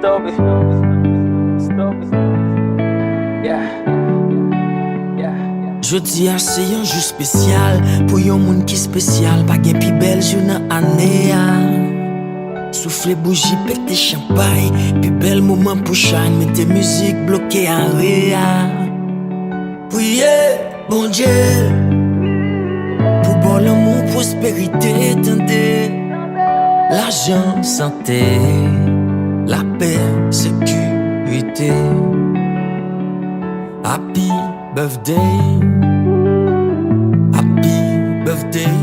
Toby. Jodi a c'est un jour spécial pour yon moun qui spécial, pas gen pi belle jour nan année a. Souffle bougie, pète champagne, pi bel moment pour shine, mettez musique bloquée en réa. Priez, bon Dieu, pour bon l'amour, prospérité, tendez, l'argent, santé, la paix, sécurité. Happy birthday, happy birthday,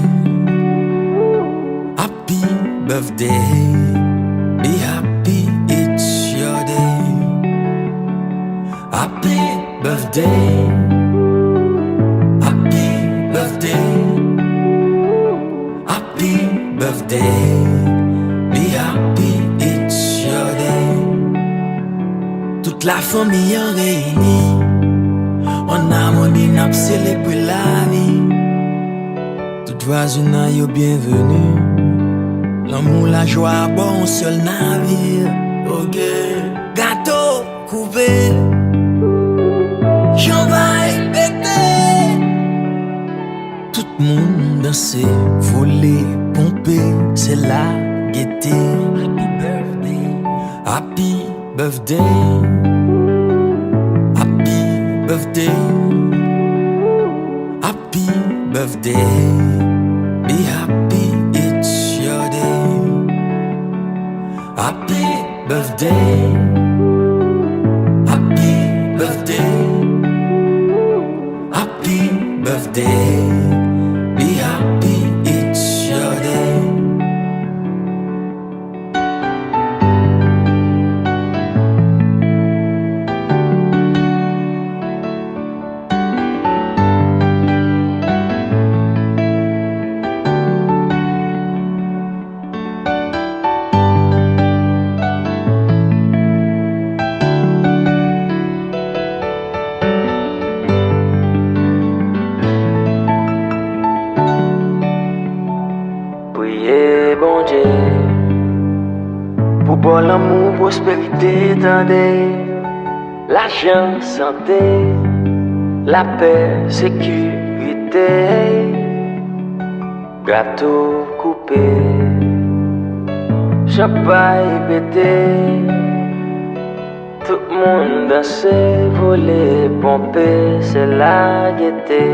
happy birthday, be happy, it's your day. Happy birthday, happy birthday, happy birthday, be happy, it's your day. Toute la famille en réunie, en harmonie, n'a célébré la vie. Tout oiseau n'a yo bienvenue. L'amour, la joie, bon seul navire. Ok, gâteau coupé, champagne pété. Tout le monde dansé, volé, pompé, c'est la gaieté. Happy birthday, happy birthday. Birthday, happy birthday, be happy, it's your day. Happy birthday, happy birthday, happy birthday, be happy, it's your day. Priez, bon Dieu, pour bon l'amour, prospérité, tendez, l'argent, santé, la paix, sécurité, gâteau coupé, champagne pété, tout le monde dansé, volé, pompé, c'est la gaieté.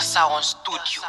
Sound Studio.